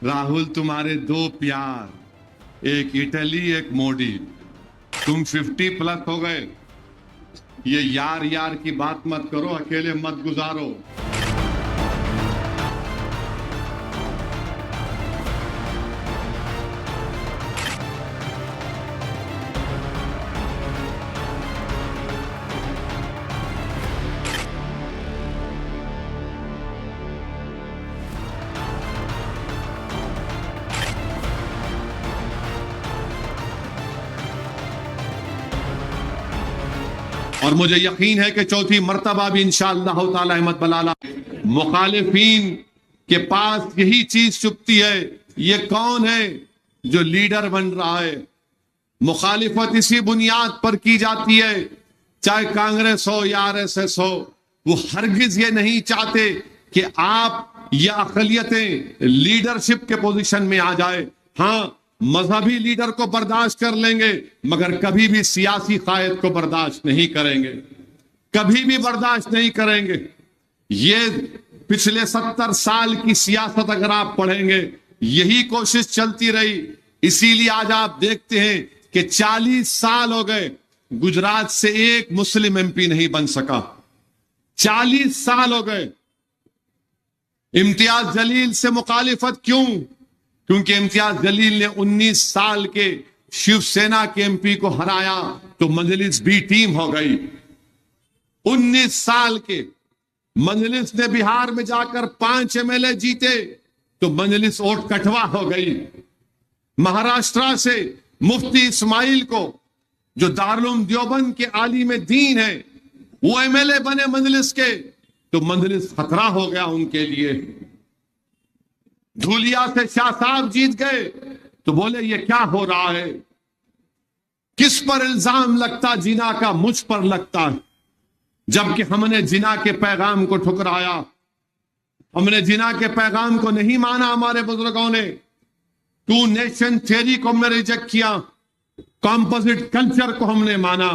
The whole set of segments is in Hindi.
राहुल, तुम्हारे दो प्यार, एक इटली एक मोदी। तुम 50+ हो गए। ये यार यार की बात मत करो, अकेले मत गुजारो। और मुझे यकीन है कि चौथी मर्तबा भी इंशाअल्लाह ताला अहमद बलाला। मुखालिफिन के पास यही चीज छुपती है, ये कौन है जो लीडर बन रहा है। मुखालिफत इसी बुनियाद पर की जाती है, चाहे कांग्रेस हो या आरएसएस हो। वो हरगिज ये नहीं चाहते कि आप या अकलियतें लीडरशिप के पोजीशन में आ जाए। हाँ, मजहबी लीडर को बर्दाश्त कर लेंगे, मगर कभी भी सियासी कायद को बर्दाश्त नहीं करेंगे, कभी भी बर्दाश्त नहीं करेंगे। ये पिछले 70 साल की सियासत अगर आप पढ़ेंगे, यही कोशिश चलती रही। इसीलिए आज आप देखते हैं कि 40 साल हो गए, गुजरात से एक मुस्लिम एमपी नहीं बन सका। 40 साल हो गए। इम्तियाज जलील से मुखालिफत क्यों? क्योंकि इम्तियाज जलील ने 19 साल के शिवसेना के एमपी को हराया तो मजलिस बी टीम हो गई। 19 साल के मजलिस ने बिहार में जाकर 5 एमएलए जीते तो मजलिस वोट कटवा हो गई। महाराष्ट्र से मुफ्ती इस्माइल को, जो दारुल देवबंद के आलिम दीन है, वो एमएलए बने मजलिस के तो मजलिस खतरा हो गया उनके लिए। धूलिया से शाह साहब जीत गए तो बोले ये क्या हो रहा है। किस पर इल्जाम लगता? जिना का मुझ पर लगता है, जबकि हमने जिना के पैगाम को ठुकराया। हमने जिना के पैगाम को नहीं माना। हमारे बुजुर्गों ने 2 नेशन थ्योरी को हमने रिजेक्ट किया, कॉम्पोजिट कल्चर को हमने माना।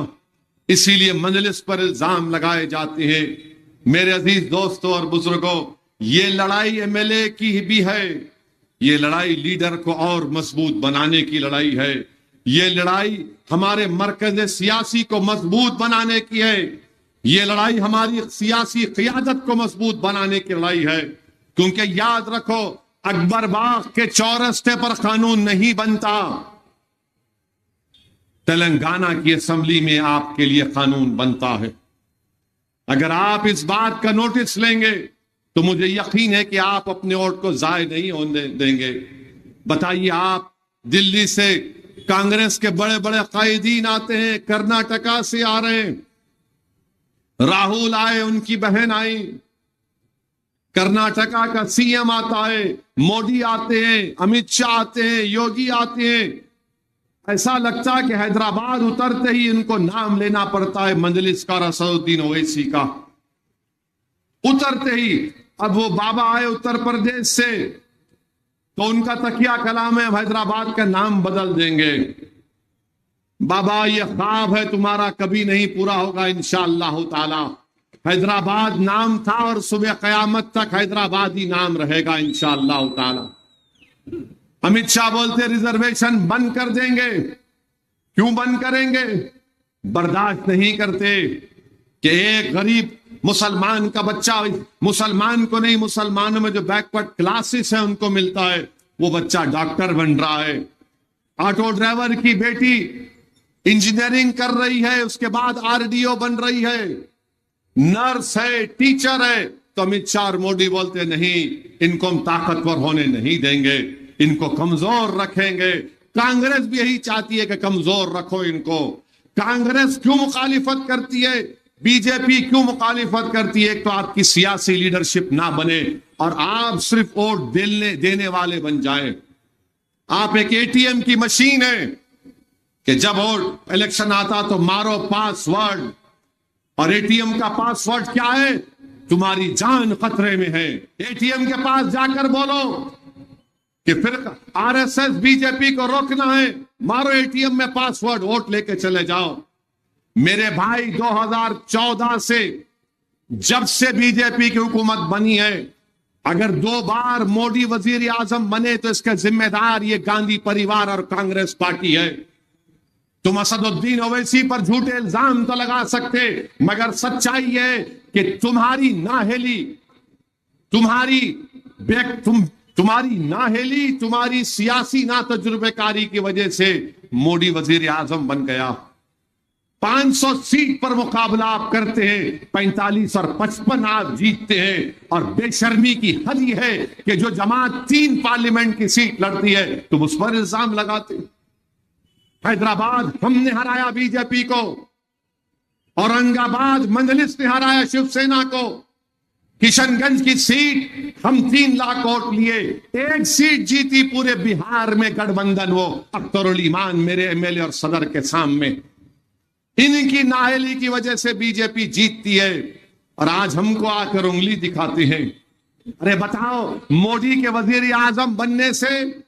इसीलिए मजलिस पर इल्जाम लगाए जाते हैं। मेरे अजीज दोस्तों और बुजुर्गों, ये लड़ाई एमएलए की भी है, ये लड़ाई लीडर को और मजबूत बनाने की लड़ाई है। ये लड़ाई हमारे मरकज सियासी को मजबूत बनाने की है। ये लड़ाई हमारी सियासी क़ियादत को मजबूत बनाने की लड़ाई है। क्योंकि याद रखो, अकबर बाग के चौरस्ते पर कानून नहीं बनता, तेलंगाना की असेंबली में आपके लिए कानून बनता है। अगर आप इस बात का नोटिस लेंगे तो मुझे यकीन है कि आप अपने वोट को जाय नहीं होने देंगे। बताइए, आप दिल्ली से कांग्रेस के बड़े बड़े कायदीन आते हैं, कर्नाटका से आ रहे हैं, राहुल आए, उनकी बहन आई, कर्नाटका का सीएम आता है, मोदी आते हैं, अमित शाह आते हैं, योगी आते हैं। ऐसा लगता है कि हैदराबाद उतरते ही इनको नाम लेना पड़ता है मजलिस का, असदुद्दीन ओवैसी का। उतरते ही अब वो बाबा आए उत्तर प्रदेश से तो उनका तकिया कलाम है, हैदराबाद का नाम बदल देंगे। बाबा, ये ख्वाब है तुम्हारा, कभी नहीं पूरा होगा इंशाअल्लाह ताला। हैदराबाद नाम था और सुबह कयामत तक हैदराबाद ही नाम रहेगा इंशाअल्लाह ताला। अमित शाह बोलते रिजर्वेशन बंद कर देंगे। क्यों बंद करेंगे? बर्दाश्त नहीं करते कि एक गरीब मुसलमान का बच्चा, मुसलमान को नहीं, मुसलमानों में जो बैकवर्ड क्लासेस है उनको मिलता है, वो बच्चा डॉक्टर बन रहा है। ऑटो ड्राइवर की बेटी इंजीनियरिंग कर रही है, उसके बाद आरडीओ बन रही है, नर्स है, टीचर है। तो अमित शाह और मोदी बोलते नहीं, इनको हम ताकतवर होने नहीं देंगे, इनको कमजोर रखेंगे। कांग्रेस भी यही चाहती है कि कमजोर रखो इनको। कांग्रेस क्यों मुखालिफत करती है? बीजेपी क्यों मुखालिफत करती है? एक तो आपकी सियासी लीडरशिप ना बने और आप सिर्फ वोट देने वाले बन जाए। आप एक एटीएम की मशीन है कि जब वोट इलेक्शन आता तो मारो पासवर्ड, और एटीएम का पासवर्ड क्या है? तुम्हारी जान खतरे में है। एटीएम के पास जाकर बोलो कि फिर आरएसएस बीजेपी को रोकना है, मारो एटीएम में पासवर्ड, वोट लेके चले जाओ। मेरे भाई, 2014 से जब से बीजेपी की हुकूमत बनी है, अगर 2 बार मोदी वजीर आजम बने तो इसका जिम्मेदार ये गांधी परिवार और कांग्रेस पार्टी है। तुम असदुद्दीन ओवैसी पर झूठे इल्जाम तो लगा सकते, मगर सच्चाई है कि तुम्हारी नाहेली, तुम्हारी सियासी ना तजुर्बेकारी की वजह से मोदी वजीर आजम बन गया। 500 सीट पर मुकाबला आप करते हैं, 45 और 55 आप जीतते हैं। और बेशर्मी की हद यह है कि जो जमात 3 पार्लियामेंट की सीट लड़ती है तुम उस पर इल्जाम लगाते। हैदराबाद हमने हराया बीजेपी को, औरंगाबाद मंजलिस ने हराया शिवसेना को, किशनगंज की सीट हम 3 लाख वोट लिए, 1 सीट जीती पूरे बिहार में गठबंधन, वो अख्तरुल ईमान मेरे एमएलए और सदर के सामने। इनकी नाअहली की वजह से बीजेपी जीतती है और आज हमको आकर उंगली दिखाते हैं। अरे बताओ, मोदी के वजीर आजम बनने से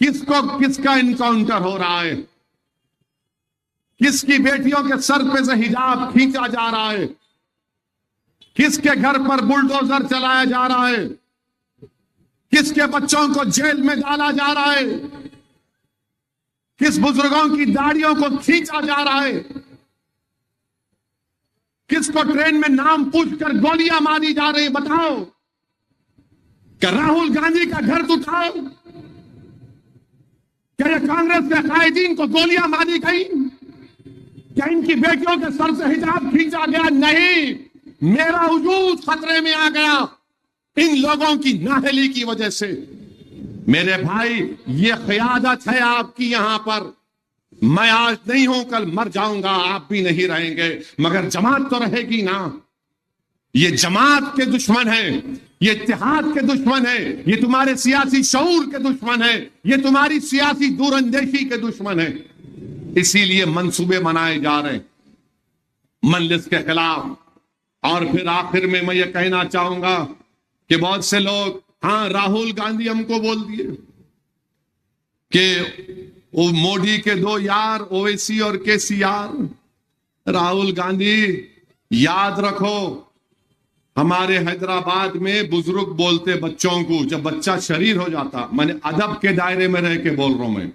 किसका इनकाउंटर हो रहा है? किसकी बेटियों के सर पे से हिजाब खींचा जा रहा है? किसके घर पर बुलडोजर चलाया जा रहा है? किसके बच्चों को जेल में डाला जा रहा है? किस बुजुर्गों की दाढ़ियों को खींचा जा रहा है? किसको ट्रेन में नाम पूछकर गोलियां मारी जा रही? बताओ, क्या राहुल गांधी का घर उठाओ? क्या ये कांग्रेस के कायदीन को गोलियां मारी गई? क्या इनकी बेटियों के सर से हिजाब खींचा गया? नहीं, मेरा वजूद खतरे में आ गया इन लोगों की नाअहली की वजह से। मेरे भाई, ये क़यादत है आपकी यहां पर। मैं आज नहीं हूं, कल मर जाऊंगा, आप भी नहीं रहेंगे, मगर जमात तो रहेगी ना। ये जमात के दुश्मन है, ये इत्तेहाद के दुश्मन है, ये तुम्हारे सियासी शऊर के दुश्मन है, ये तुम्हारी सियासी दूरंदेशी के दुश्मन है। इसीलिए मंसूबे बनाए जा रहे हैं मंजलिस के खिलाफ। और फिर आखिर में मैं ये कहना चाहूंगा कि बहुत से लोग, हाँ, राहुल गांधी हमको बोल दिए कि वो मोदी के 2 यार ओवैसी और केसीआर। राहुल गांधी, याद रखो, हमारे हैदराबाद में बुजुर्ग बोलते बच्चों को, जब बच्चा शरीर हो जाता, मैंने अदब के दायरे में रह के बोल रहा हूं, मैं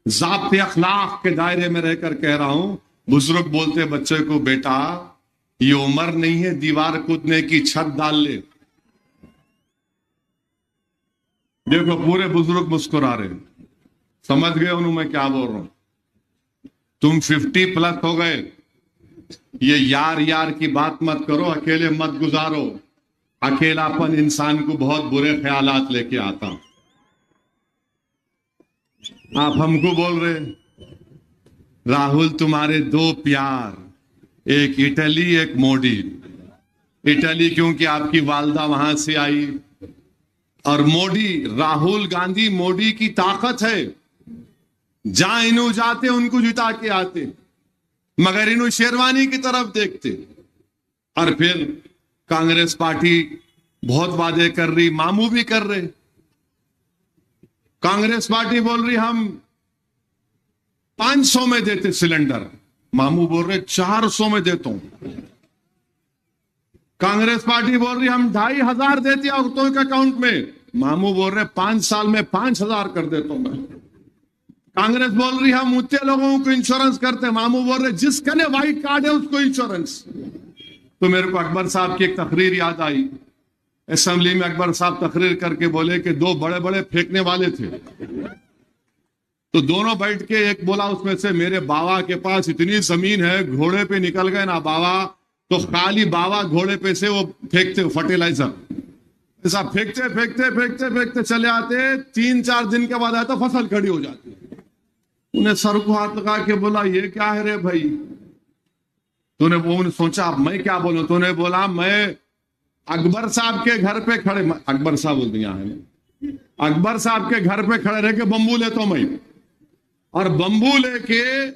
ज़ाब्ते अखलाक के दायरे में रहकर कह रहा हूं, बुजुर्ग बोलते बच्चे को, बेटा ये उम्र नहीं है दीवार कूदने की, छत डाल ले। देखो पूरे बुजुर्ग मुस्कुरा रहे, समझ गए उन्होंने मैं क्या बोल रहा हूं। तुम 50 प्लस हो गए, ये यार यार की बात मत करो, अकेले मत गुजारो। अकेलापन इंसान को बहुत बुरे ख्यालात लेके आता। आप हमको बोल रहे राहुल तुम्हारे 2 प्यार, एक इटली एक मोदी। इटली क्योंकि आपकी वालदा वहां से आई, और मोदी, राहुल गांधी मोदी की ताकत है, जहां इन्हों जाते उनको जिता के आते, मगर इन्हों शेरवानी की तरफ देखते। और फिर कांग्रेस पार्टी बहुत वादे कर रही, मामू भी कर रहे। कांग्रेस पार्टी बोल रही हम 500 में देते सिलेंडर, मामू बोल रहे 400 में देता हूं। कांग्रेस पार्टी बोल रही हम 2500 देती औरतों के अकाउंट में, मामू बोल रहे 5 साल में 5000 कर देता हूं मैं। कांग्रेस बोल रही हम उतने लोगों को इंश्योरेंस करते हैं, मामू बोल रहे जिसका ने व्हाइट कार्ड है उसको इंश्योरेंस। तो मेरे को अकबर साहब की एक तकरीर याद आई। असेंबली में अकबर साहब तकरीर करके बोले कि 2 बड़े बड़े फेंकने वाले थे, तो दोनों बैठ के एक बोला उसमें से, मेरे बाबा के पास इतनी जमीन है, घोड़े पे निकल गए ना बाबा, तो खाली बाबा घोड़े पे से वो फेंकते फर्टिलाइजर, ऐसा फेंकते फेंकते फेंकते फेंकते चले आते, 3-4 दिन के बाद आया तो फसल खड़ी हो जाती। उन्हें सर को हाथ लगा के बोला ये क्या है रे भाई? तूने वो सोचा मैं क्या बोलूं? तूने बोला मैं अकबर साहब के घर पे खड़े, अकबर साहब बोल दिया है, अकबर साहब के घर पे खड़े रह के बंबू लेता हूं मैं, और बंबू लेके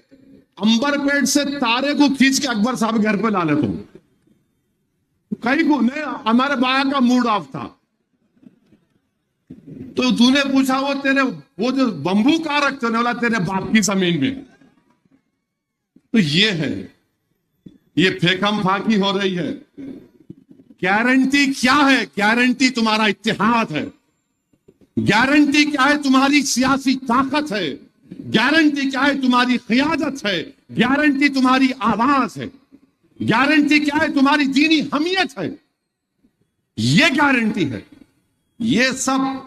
अंबरपेट से तारे को खींच के अकबर साहब के घर पे ला लेता हूं। कहीं को नहीं, हमारे बाबा का मूड ऑफ था। तो तूने पूछा वो जो बंबू कहां रखते हो? बोला तेरे बाप की जमीन में। तो ये है, ये फेकम फाकी हो रही है। गारंटी क्या है? गारंटी तुम्हारा इत्तेहाद है। गारंटी क्या है? तुम्हारी सियासी ताकत है। गारंटी क्या है? तुम्हारी क़ियादत है। गारंटी तुम्हारी आवाज है। गारंटी क्या है? तुम्हारी दीनी हमियत है। ये गारंटी है। ये सब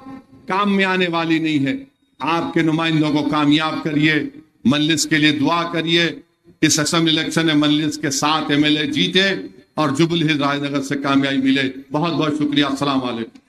काम में आने वाली नहीं है। आपके नुमाइंदों को कामयाब करिए, मजलिस के लिए दुआ करिए। इस असेंबली इलेक्शन में मजलिस के 7 MLA जीते और जुबली हिल्स राजनगर से कामयाबी मिले। बहुत बहुत शुक्रिया। अस्सलाम वालेकुम।